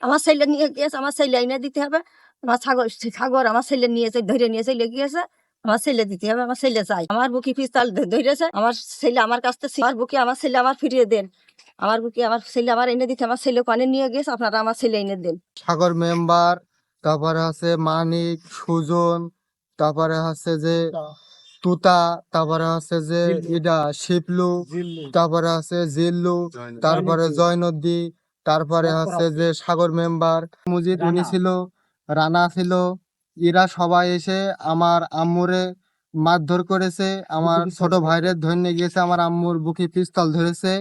আমার ছেলে নিয়ে গিয়েছে, আমার ছেলে এনে দিতে হবে। আমার সাগর আমার ছেলে নিয়েছে, ধরে নিয়ে চলে গিয়েছে, আমার ছেলে দিতে হবে, আমার ছেলে চাই। আমার বুকে পিস্তল ধরেছে, আমার ছেলে আমার কাছ থেকে আমার বুকে, আমার ছেলে আমার ফিরিয়ে দেন। আমার বুকে আমার ছেলে আমার এনে দিতে, আমার ছেলে কানে নিয়ে গেছে, আপনারা আমার ছেলে এনে দেন। সাগর মেম্বার, তারপরে আছে মানিক, সুজন, তারপরে আছে যে তুতা, তারপরে আছে যে ইডা শিপলু, তারপরে আছে জিল্লু, তারপরে জয়নদ্দি, তারপরে আছে যে সাগর মেম্বার, মুজিদ উনি ছিল, রানা ছিল। এরা সবাই এসে আমার আম্মুরে মারধর করেছে, আমার ছোট ভাইরে ধরে নিয়ে গিয়েছে, আমার আম্মুর বুকে পিস্তল ধরেছে,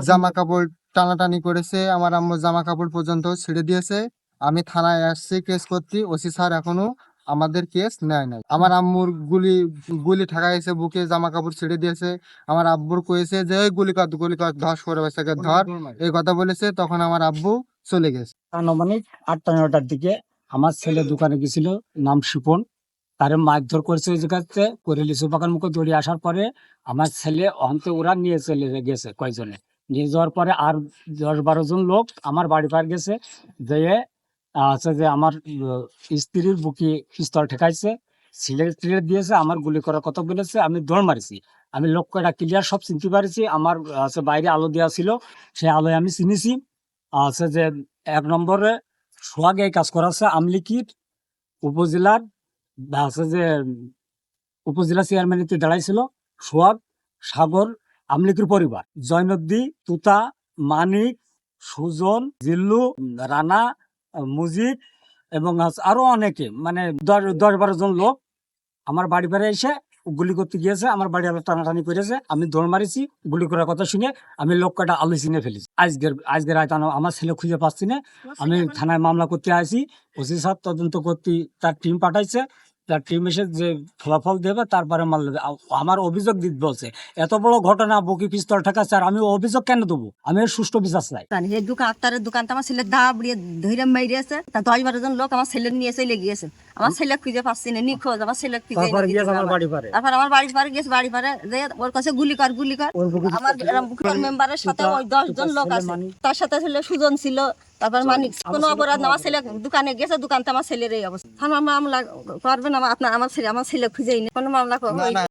জামা কাপড় টানাটানি করেছে, আমার আম্মুর জামা কাপড় পর্যন্ত ছিঁড়ে দিয়েছে। আমি থানায় আসছি কেস করতে, ওসি স্যার এখনো আমাদের কেস নেয় নাই। আমার আম্মুর গুলি ঠাকাইছে বুকে, জামা কাপড় ছিঁড়ে দিয়েছে। আমার আব্বুর কয়েছে যে "এই গুলি কর ধস করে বাচ্চাকে ধর", এই কথা বলেছে। তখন আমার আব্বু চলে গেছে। আনুমানিক 8টা-9টার দিকে আমার ছেলে দোকানে গেছিল, নাম শিপন। তারে মারধর করেছে, ওই জায়গাতে করে লিচু বাগান মুখে দৌড়িয়ে আসার পরে আমার ছেলে অন্তে ওরা নিয়ে চলে গেছে কয়জনে। নিয়ে যাওয়ার পরে আর 10-12 জন লোক আমার বাড়ি পার গেছে, যেয়ে আছে যে আমার স্ত্রীর বুকে পিস্তল ঠেকাইছে, ছিঁড়ে দিয়েছে, আমার গুলি করার কথা বলেছে। আমি দৌড় মারিছি, আমি লক্ষ্যটা ক্লিয়ার সব চিনতে পারছি। আমার আছে বাইরে আলো দেওয়া ছিল, সেই আলোয় আমি চিনেছি। আছে যে 1 নম্বরে সোহাগ এই কাজ করাছে আমলিকির উপজেলার, আছে যে উপজেলা চেয়ারম্যানিতে দাঁড়াইছিল সোহাগ, সাগর, আমলিকির পরিবার, জয়নদ্দি, তুতা, মানিক, সুজন, জিল্লু, রানা, মুজিব এবং আরো অনেকে, মানে 10-12 জন লোক আমার বাড়ি পারে এসে গুলি করতে গিয়েছে। আমার বাড়ি আলো টানাটানি করেছে, আমি দৌড় মারিছি। গুলি করার কথা শুনে আমি লোকটা আলো চিনে ফেলেছি। আজকের রাত আমার ছেলে খুঁজে পাচ্ছি না। আমি থানায় মামলা করতে আসি, ওসি স্যার তদন্ত করতে তার টিম পাঠাইছে। তার টিম এসে যে ফলাফল দেবে তারপরে মারলে আমার অভিযোগ দিতে বলছে। এত বড় ঘটনা, বুকি পিস্তল ঠেকাচ্ছে, আর আমি অভিযোগ কেন দেবো? আমি এর সুষ্ঠু বিচার চাই। এই দোকান, আক্তারের দোকানটা আমার ছেলে দাবড়িয়ে ধরে মেরেছে, তা 10-12 জন লোক আমার ছেলে নিয়ে চলে গিয়েছে। আমার ছেলে খুঁজে পাচ্ছি না, নিখোঁজ। আমার ছেলে খুঁজে তারপর গিয়েছে আমার বাড়ি পারে, তারপর আমার বাড়ি পারে গেছে, বাড়ি পারে যে ওর কাছে গুলি কর। আমার মেম্বারের সাথে ওই 10 জন লোক আছে, তার সাথে ছিল সুজন ছিল, তারপর মানিক। কোনো অপরাধ না, আমার ছেলে দোকানে গেছে, দোকানটা আমার ছেলের এই অবস্থা। থানা মামলা করবেন, আমার ছেলে খুঁজেই নেই, কোনো মামলা